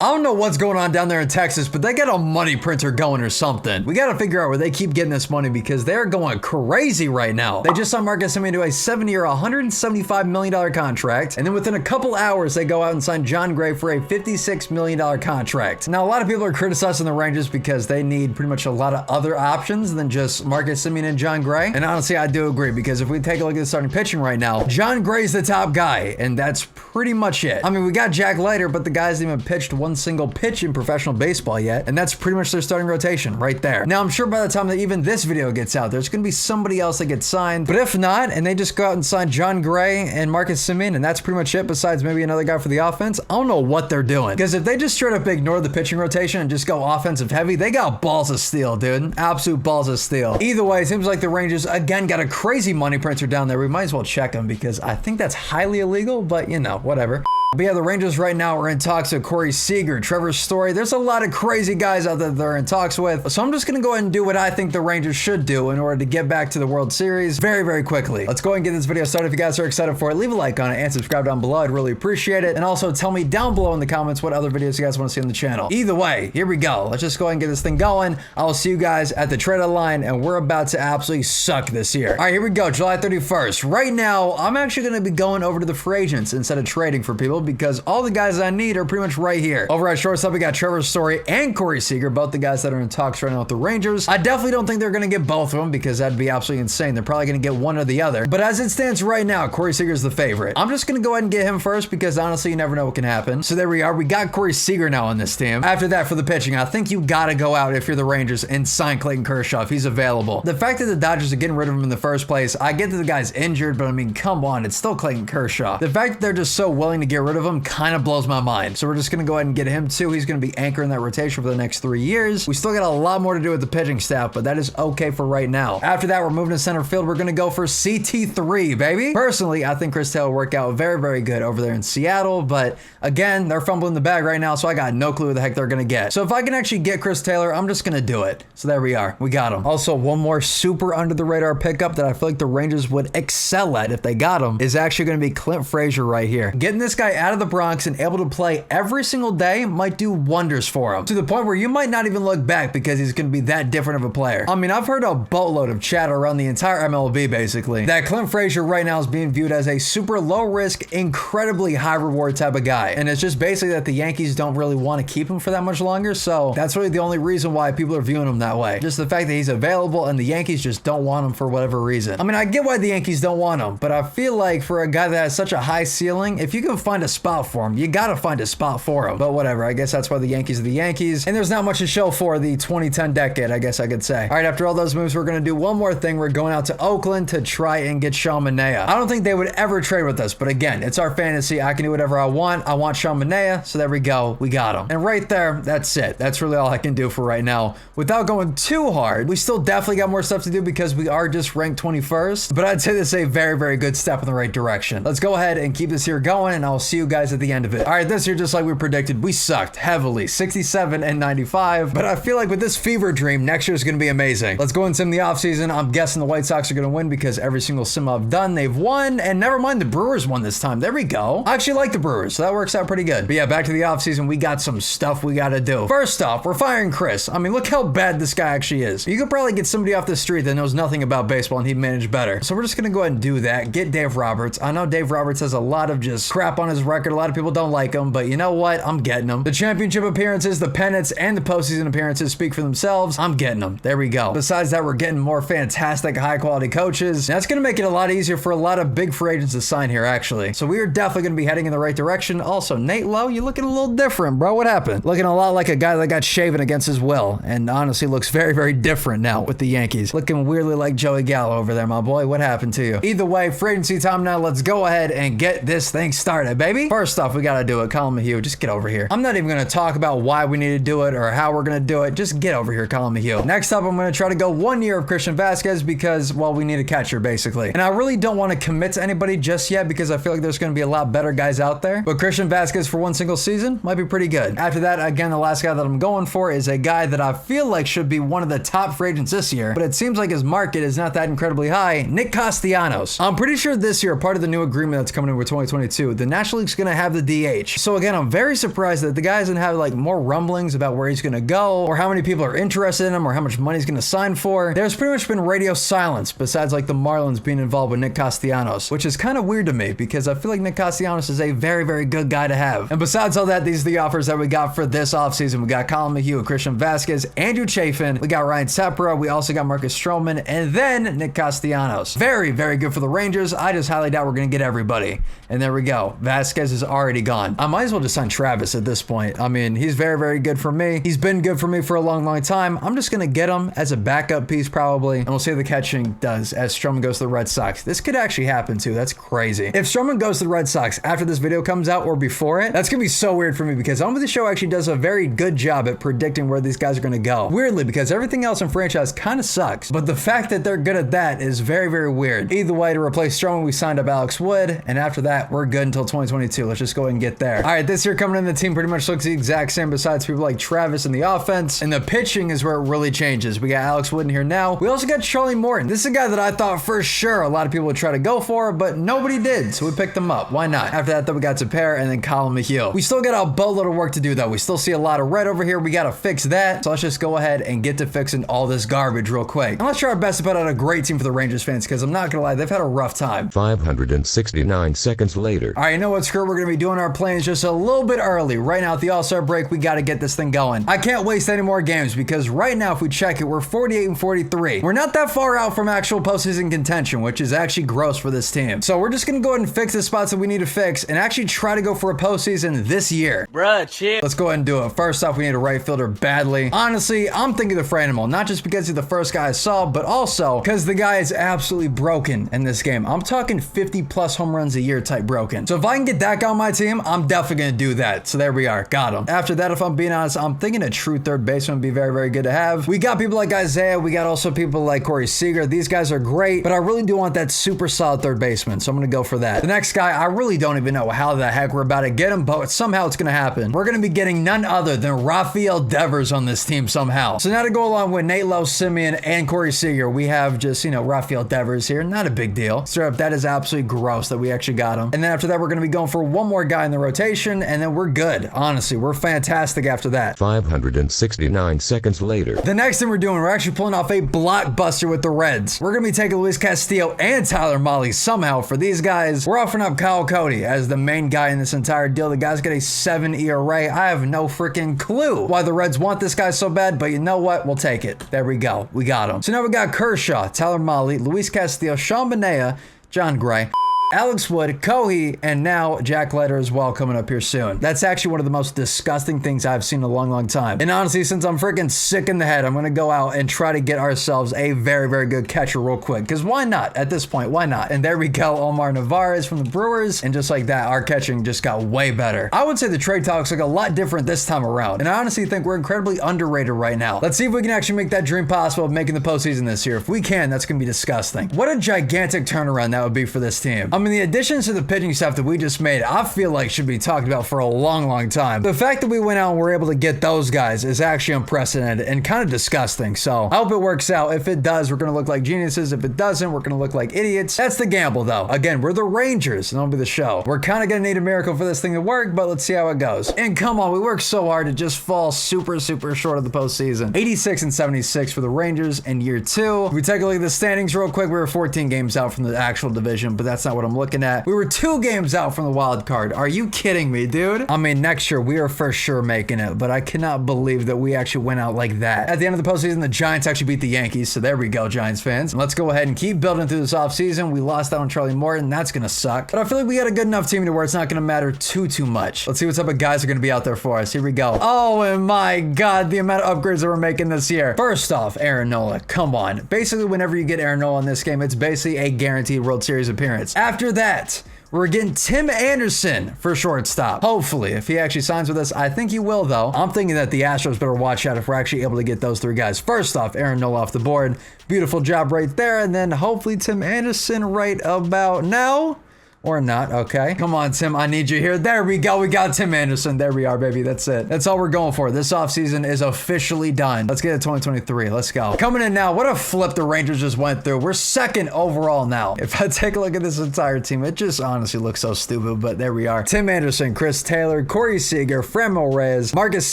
I don't know what's going on down there in Texas, but they got a money printer going or something. We got to figure out where they keep getting this money because they're going crazy right now. They just signed Marcus Semien to a 7-year, $175 million contract. And then within a couple hours, they go out and sign Jon Gray for a $56 million contract. Now, a lot of people are criticizing the Rangers because they need pretty much a lot of other options than just Marcus Semien and Jon Gray. And honestly, I do agree because if we take a look at the starting pitching right now, Jon Gray's the top guy, and that's pretty much it. I mean, we got Jack Leiter, but the guy hasn't even pitched one single pitch in professional baseball yet, and that's pretty much their starting rotation right there. Now, I'm sure by the time that even this video gets out, there's going to be somebody else that gets signed, but if not, and they just go out and sign Jon Gray and Marcus Semien, and that's pretty much it besides maybe another guy for the offense, I don't know what they're doing. Because if they just straight up ignore the pitching rotation and just go offensive heavy, they got balls of steel, dude. Absolute balls of steel. Either way, it seems like the Rangers, again, got a crazy money printer down there. We might as well check them because I think that's highly illegal, but you know, whatever. But yeah, the Rangers right now are in talks with Corey Seager, Trevor Story. There's a lot of crazy guys out there that they're in talks with. So I'm just going to go ahead and do what I think the Rangers should do in order to get back to the World Series very, very quickly. Let's go ahead and get this video started. If you guys are excited for it, leave a like on it and subscribe down below. I'd really appreciate it. And also tell me down below in the comments what other videos you guys want to see on the channel. Either way, here we go. Let's just go ahead and get this thing going. I will see you guys at the trade deadline, and we're about to absolutely suck this year. All right, here we go. July 31st. Right now, I'm actually going to be going over to the free agents instead of trading for people because all the guys I need are pretty much right here. Over at shortstop, we got Trevor Story and Corey Seager, both the guys that are in talks right now with the Rangers. I definitely don't think they're going to get both of them because that'd be absolutely insane. They're probably going to get one or the other. But as it stands right now, Corey Seager's the favorite. I'm just going to go ahead and get him first because honestly, you never know what can happen. So there we are. We got Corey Seager now on this team. After that, for the pitching, I think you got to go out if you're the Rangers and sign Clayton Kershaw if he's available. The fact that the Dodgers are getting rid of him in the first place, I get that the guy's injured, but I mean, come on, it's still Clayton Kershaw. The fact that they're just so willing to get rid of him kind of blows my mind. So we're just going to go ahead and get him too. He's going to be anchoring that rotation for the next 3 years. We still got a lot more to do with the pitching staff, but that is okay for right now. After that, we're moving to center field. We're going to go for CT3, baby. Personally, I think Chris Taylor will work out very, very good over there in Seattle, but again, they're fumbling the bag right now, so I got no clue who the heck they're going to get. So if I can actually get Chris Taylor, I'm just going to do it. So there we are. We got him. Also, one more super under the radar pickup that I feel like the Rangers would excel at if they got him is actually going to be Clint Frazier right here. Getting this guy out of the Bronx and able to play every single day might do wonders for him to the point where you might not even look back because he's going to be that different of a player. I mean, I've heard a boatload of chatter around the entire MLB basically that Clint Frazier right now is being viewed as a super low risk, incredibly high reward type of guy. And it's just basically that the Yankees don't really want to keep him for that much longer. So that's really the only reason why people are viewing him that way. Just the fact that he's available and the Yankees just don't want him for whatever reason. I mean, I get why the Yankees don't want him, but I feel like for a guy that has such a high ceiling, if you can find a spot for him, you got to find a spot for him. But whatever, I guess that's why the Yankees are the Yankees. And there's not much to show for the 2010 decade, I guess I could say. All right, after all those moves, we're going to do one more thing. We're going out to Oakland to try and get Sean Manaea. I don't think they would ever trade with us, but again, it's our fantasy. I can do whatever I want. I want Sean Manaea, so there we go. We got him. And right there, that's it. That's really all I can do for right now. Without going too hard, we still definitely got more stuff to do because we are just ranked 21st, but I'd say this is a very, very good step in the right direction. Let's go ahead and keep this here going, and I'll see you guys at the end of it. All right, this year, just like we predicted, we sucked heavily, 67 and 95, but I feel like with this fever dream, next year is going to be amazing. Let's go and sim the offseason. I'm guessing the White Sox are going to win because every single sim I've done, they've won, and never mind, the Brewers won this time. There we go. I actually like the Brewers, so that works out pretty good. But yeah, back to the offseason, we got some stuff we got to do. First off, we're firing Chris. I mean, look how bad this guy actually is. You could probably get somebody off the street that knows nothing about baseball and he'd manage better. So we're just going to go ahead and do that. Get Dave Roberts. I know Dave Roberts has a lot of just crap on his record. A lot of people don't like him, but you know what? I'm getting him. The championship appearances, the pennants, and the postseason appearances speak for themselves. I'm getting them. There we go. Besides that, we're getting more fantastic, high-quality coaches. That's going to make it a lot easier for a lot of big free agents to sign here, actually. So we are definitely going to be heading in the right direction. Also, Nate Lowe, you looking a little different, bro. What happened? Looking a lot like a guy that got shaven against his will, and honestly looks very, very different now with the Yankees. Looking weirdly like Joey Gallo over there, my boy. What happened to you? Either way, free agency time now. Let's go ahead and get this thing started, baby. First off, we got to do it. Colin Mayhew, just get over here. I'm not even going to talk about why we need to do it or how we're going to do it. Just get over here, Colin Mayhew. Next up, I'm going to try to go 1 year of Christian Vasquez because, well, we need a catcher, basically. And I really don't want to commit to anybody just yet because I feel like there's going to be a lot better guys out there. But Christian Vasquez for one single season might be pretty good. After that, again, the last guy that I'm going for is a guy that I feel like should be one of the top free agents this year, but it seems like his market is not that incredibly high. Nick Castellanos. I'm pretty sure this year, part of the new agreement that's coming in with 2022, the National League Luke's gonna have the DH. So again, I'm very surprised that the guy doesn't have like more rumblings about where he's gonna go, or how many people are interested in him, or how much money he's gonna sign for. There's pretty much been radio silence, besides like the Marlins being involved with Nick Castellanos, which is kind of weird to me because I feel like Nick Castellanos is a very, very good guy to have. And besides all that, these are the offers that we got for this offseason. We got Colin McHugh, Christian Vasquez, Andrew Chafin, we got Ryan Tepera, we also got Marcus Stroman, and then Nick Castellanos. Very, very good for the Rangers. I just highly doubt we're gonna get everybody. And there we go. Vasquez is already gone. I might as well just sign Travis at this point. I mean, he's very, very good for me. He's been good for me for a long, long time. I'm just gonna get him as a backup piece probably, and we'll see how the catching does as Stroman goes to the Red Sox. This could actually happen too. That's crazy. If Stroman goes to the Red Sox after this video comes out or before it, that's gonna be so weird for me because the Show actually does a very good job at predicting where these guys are gonna go. Weirdly, because everything else in franchise kind of sucks, but the fact that they're good at that is very, very weird. Either way, to replace Stroman, we signed up Alex Wood, and after that, we're good until 2022. Let's just go ahead and get there. All right, this year coming in, the team pretty much looks the exact same besides people like Travis in the offense, and the pitching is where it really changes. We got Alex Wood in here now. We also got Charlie Morton. This is a guy that I thought for sure a lot of people would try to go for, but nobody did, so we picked him up. Why not? After that, though, we got Tepera and then Colin McHugh. We still got a boatload of work to do, though. We still see a lot of red over here. We got to fix that, so let's just go ahead and get to fixing all this garbage real quick. And let's try our best to put out a great team for the Rangers fans, because I'm not gonna lie, they've had a rough time. 569 seconds later. All right, you know what, screw it, we're gonna be doing our plans just a little bit early. Right now at the All-Star break, we got to get this thing going. I can't waste any more games because right now, if we check it, we're 48 and 43. We're not that far out from actual postseason contention, which is actually gross for this team. So we're just gonna go ahead and fix the spots that we need to fix and actually try to go for a postseason this year. Bruh, chill. Let's go ahead and do it. First off, we need a right fielder badly. Honestly, I'm thinking the Franimal, not just because he's the first guy I saw, but also because the guy is absolutely broken in this game. I'm talking 50 plus home runs a year type broken. So if I can get that guy on my team, I'm definitely gonna do that. So there we are, got him. After that, if I'm being honest, I'm thinking a true third baseman would be very, very good to have. We got people like Isaiah, we got also people like Corey Seager. These guys are great, but I really do want that super solid third baseman, so I'm gonna go for that. The next guy, I really don't even know how the heck we're about to get him, but somehow it's gonna happen. We're gonna be getting none other than Rafael Devers on this team somehow. So now to go along with Nate Lowe, Semien, and Corey Seager, we have just, you know, Rafael Devers here. Not a big deal. Straight up, that is absolutely gross that we actually got him. And then after that, we're gonna be going for one more guy in the rotation, and then we're good. Honestly, we're fantastic after that. 569 seconds later. The next thing we're doing, we're actually pulling off a blockbuster with the Reds. We're gonna be taking Luis Castillo and Tyler Mahle somehow for these guys. We're offering up Kyle Cody as the main guy in this entire deal. The guy's got a 7 ERA. I have no freaking clue why the Reds want this guy so bad, but you know what? We'll take it. There we go. We got him. So now we got Kershaw, Tyler Mahle, Luis Castillo, Sean Manaea, John Gray, Alex Wood, Kohei, and now Jack Leiter as well coming up here soon. That's actually one of the most disgusting things I've seen in a long, long time. And honestly, since I'm freaking sick in the head, I'm going to go out and try to get ourselves a very, very good catcher real quick. Because why not? At this point, why not? And there we go, Omar Narvaez from the Brewers. And just like that, our catching just got way better. I would say the trade talks look a lot different this time around. And I honestly think we're incredibly underrated right now. Let's see if we can actually make that dream possible of making the postseason this year. If we can, that's going to be disgusting. What a gigantic turnaround that would be for this team. I mean, the additions to the pitching staff that we just made, I feel like should be talked about for a long, long time. The fact that we went out and were able to get those guys is actually unprecedented and kind of disgusting. So I hope it works out. If it does, we're going to look like geniuses. If it doesn't, we're going to look like idiots. That's the gamble, though. Again, we're the Rangers, and that'll be the show. We're kind of going to need a miracle for this thing to work, but let's see how it goes. And come on, we worked so hard to just fall super, super short of the postseason. 86 and 76 for the Rangers in year 2. If we take a look at the standings real quick, we were 14 games out from the actual division, but that's not what I'm looking at. We were 2 games out from the wild card. Are you kidding me, dude? I mean, next year we are for sure making it, but I cannot believe that we actually went out like that. At the end of the postseason, the Giants actually beat the Yankees, so there we go, Giants fans. And let's go ahead and keep building through this offseason. We lost out on Charlie Morton. That's gonna suck. But I feel like we got a good enough team to where it's not gonna matter too much. Let's see what type of guys are gonna be out there for us. Here we go. Oh, and my God, the amount of upgrades that we're making this year. First off, Aaron Nola. Come on. Basically, whenever you get Aaron Nola in this game, it's basically a guaranteed World Series appearance. After that, we're getting Tim Anderson for shortstop. Hopefully, if he actually signs with us, I think he will, though. I'm thinking that the Astros better watch out if we're actually able to get those 3 guys. First off, Aaron Nola off the board. Beautiful job right there. And then hopefully Tim Anderson right about now. Or not, okay. Come on, Tim, I need you here. There we go, we got Tim Anderson. There we are, baby, that's it. That's all we're going for. This offseason is officially done. Let's get it 2023, let's go. Coming in now, what a flip the Rangers just went through. We're second overall now. If I take a look at this entire team, it just honestly looks so stupid, but there we are. Tim Anderson, Chris Taylor, Corey Seager, Franmil Reyes, Marcus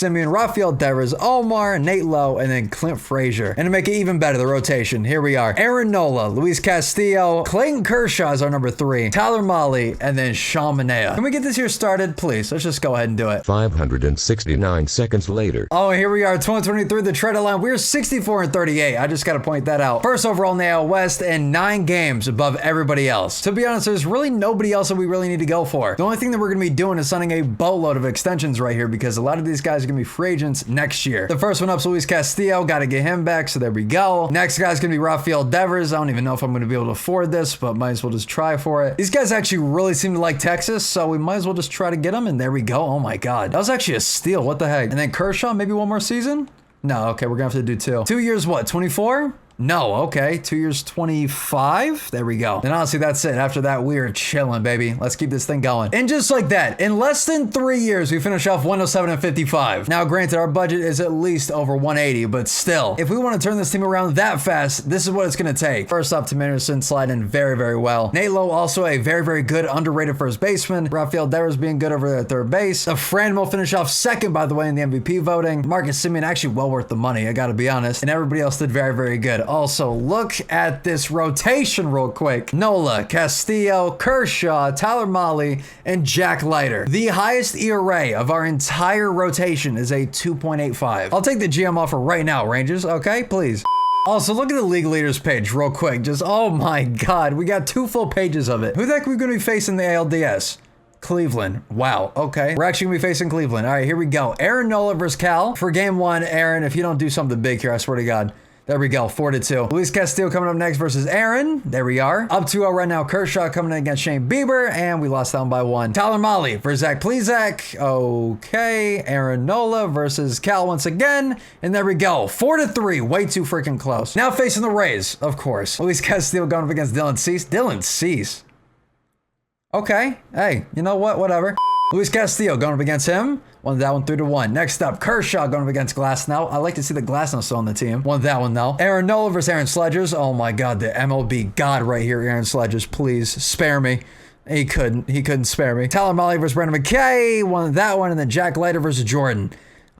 Semien, Rafael Devers, Omar, Nate Lowe, and then Clint Frazier. And to make it even better, the rotation, here we are. Aaron Nola, Luis Castillo, Clayton Kershaw is our number 3, Tyler Molly, and then Semien. Can we get this here started, please? Let's just go ahead and do it. 569 seconds later. Oh, here we are, 2023, the trade line. We're 64-38. I just got to point that out. First overall in the AL West and 9 games above everybody else. To be honest, there's really nobody else that we really need to go for. The only thing that we're going to be doing is signing a boatload of extensions right here because a lot of these guys are going to be free agents next year. The first one up is Luis Castillo. Got to get him back, so there we go. Next guy's going to be Rafael Devers. I don't even know if I'm going to be able to afford this, but might as well just try for it. These guys actually really seem to like Texas, so we might as well just try to get them, and there we go. Oh my god, that was actually a steal. What the heck? And then Kershaw, maybe one more season? No, okay, we're gonna have to do 2. 2 years, what, 24? No, okay, 2 years, 25. There we go. And honestly, that's it. After that, we are chilling, baby. Let's keep this thing going. And just like that, in less than 3 years, we finish off 107 and 55. Now, granted, our budget is at least over 180, but still, if we want to turn this team around that fast, this is what it's going to take. First up, Tim Anderson sliding very, very well. Nate Lowe, also a very, very good underrated first baseman. Rafael Devers being good over there at third base. Fran will finish off second, by the way, in the MVP voting. Marcus Semien, actually well worth the money, I got to be honest. And everybody else did very, very good. Also, look at this rotation real quick. Nola, Castillo, Kershaw, Tyler Molly, and Jack Leiter. The highest ERA of our entire rotation is a 2.85. I'll take the GM offer right now, Rangers. Okay, please. Also, look at the league leaders page real quick. Just, oh my god, we got 2 full pages of it. Who the heck are we going to be facing the ALDS? Cleveland. Wow. Okay. We're actually going to be facing Cleveland. All right, here we go. Aaron Nola versus Cal. For game 1, Aaron, if you don't do something big here, I swear to God. There we go, 4-2. Luis Castillo coming up next versus Aaron. There we are. Up 2-0 right now. Kershaw coming in against Shane Bieber, and we lost down by 1. Tyler Molly versus Zach Plesac. Okay. Aaron Nola versus Cal once again. And there we go, 4-3. Way too freaking close. Now facing the Rays, of course. Luis Castillo going up against Dylan Cease. Dylan Cease. Okay. Hey, you know what? Whatever. Luis Castillo going up against him. Won that one 3-1. Next up, Kershaw going up against Glasnow. I like to see the Glasnow still on the team. Won that one though. Aaron Nola versus Aaron Sledgers. Oh my god, the MLB god right here, Aaron Sledgers. Please spare me. He couldn't spare me. Tyler Molly versus Brandon McKay. Won that one. And then Jack Leiter versus Jordan.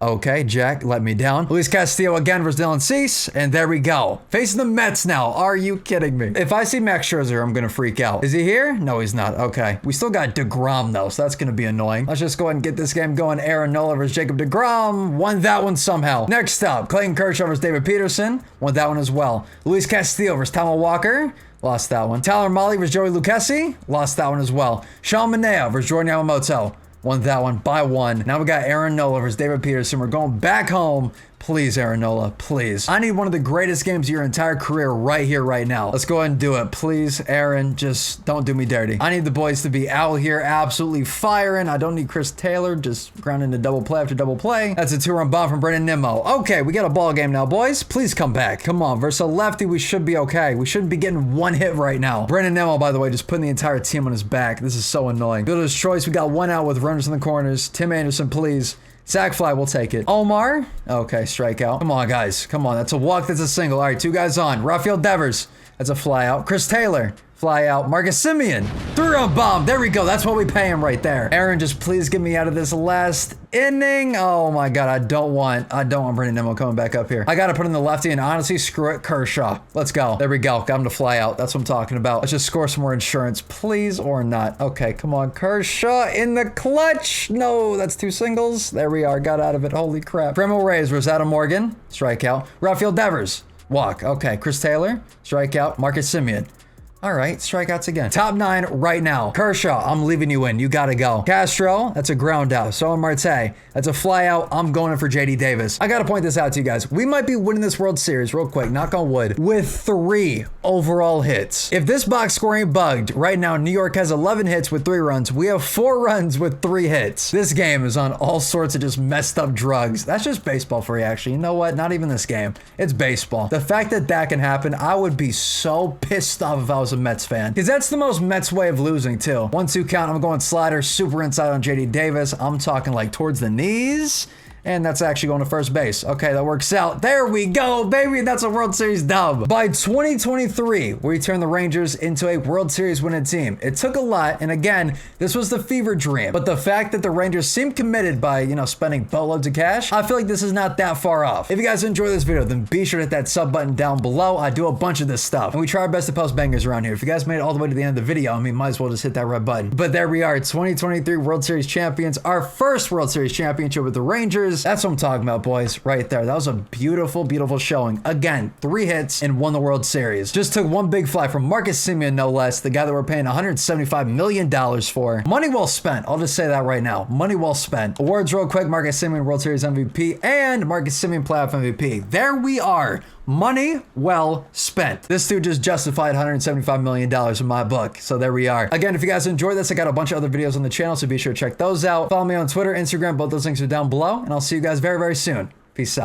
Okay, Jack let me down. Luis Castillo again versus Dylan Cease. And there we go. Facing the Mets now. Are you kidding me? If I see Max Scherzer, I'm going to freak out. Is he here? No, he's not. Okay. We still got DeGrom, though, so that's going to be annoying. Let's just go ahead and get this game going. Aaron Nola versus Jacob DeGrom. Won that one somehow. Next up, Clayton Kershaw versus David Peterson. Won that one as well. Luis Castillo versus Tama Walker. Lost that one. Tyler Molly versus Joey Lucchesi. Lost that one as well. Semien versus Jordan Yamamoto. Won that one by 1. Now we got Aaron Nola versus David Peterson. We're going back home. Please, Aaron Nola, please. I need one of the greatest games of your entire career right here, right now. Let's go ahead and do it. Please, Aaron, just don't do me dirty. I need the boys to be out here absolutely firing. I don't need Chris Taylor just grounding to double play after double play. That's a 2-run bomb from Brendan Nimmo. Okay, we got a ball game now, boys. Please come back. Come on, versus a lefty, we should be okay. We shouldn't be getting 1 hit right now. Brendan Nimmo, by the way, just putting the entire team on his back. This is so annoying. Builder's choice. We got 1 out with runners in the corners. Tim Anderson, please. Sack fly, we'll take it. Omar. Okay, strikeout. Come on, guys. Come on. That's a walk. That's a single. All right, 2 guys on. Rafael Devers. That's a fly out. Chris Taylor. Fly out. Marcus Semien. 3-run bomb. There we go. That's what we pay him right there. Aaron, just please get me out of this last inning. Oh my god, I don't want Brendan Nimmo coming back up here. I gotta put in the lefty, and honestly, screw it, Kershaw. Let's go. There we go. Got him to fly out. That's what I'm talking about. Let's just score some more insurance, please, or not. Okay, come on, Kershaw in the clutch. No, that's 2 singles. There we are. Got out of it. Holy crap. Franmil Reyes versus Adam Morgan. Strikeout. Rafael Devers. Walk. Okay, Chris Taylor. Strikeout. Marcus Semien. All right, strikeouts again. Top 9 right now. Kershaw, I'm leaving you in. You gotta go. Castro, that's a ground out. So Marte, that's a fly out. I'm going in for JD Davis. I gotta point this out to you guys. We might be winning this World Series real quick, knock on wood, with 3 overall hits. If this box score ain't bugged, right now New York has 11 hits with 3 runs. We have 4 runs with 3 hits. This game is on all sorts of just messed up drugs. That's just baseball for you, actually. You know what? Not even this game. It's baseball. The fact that that can happen, I would be so pissed off if I was a a Mets fan. Because that's the most Mets way of losing, too. 1-2 count. I'm going slider, super inside on JD Davis. I'm talking like towards the knees. And that's actually going to first base. Okay, that works out. There we go, baby. That's a World Series dub. By 2023, we turned the Rangers into a World Series winning team. It took a lot, and again, this was the fever dream. But the fact that the Rangers seem committed by, spending boatloads of cash, I feel like this is not that far off. If you guys enjoy this video, then be sure to hit that sub button down below. I do a bunch of this stuff, and we try our best to post bangers around here. If you guys made it all the way to the end of the video, I mean, might as well just hit that red button. But there we are, 2023 World Series champions. Our first World Series championship with the Rangers. That's what I'm talking about, boys, right there. That was a beautiful, beautiful showing. Again, 3 hits and won the World Series. Just took one big fly from Marcus Semien, no less, the guy that we're paying $175 million for. Money well spent. I'll just say that right now. Money well spent. Awards real quick. Marcus Semien World Series MVP and Marcus Semien Playoff MVP. There we are. Money well spent. This dude just justified $175 million in my book. So there we are. Again, if you guys enjoyed this, I got a bunch of other videos on the channel, so be sure to check those out. Follow me on Twitter, Instagram. Both those links are down below, and I'll see you guys very, very soon. Peace out.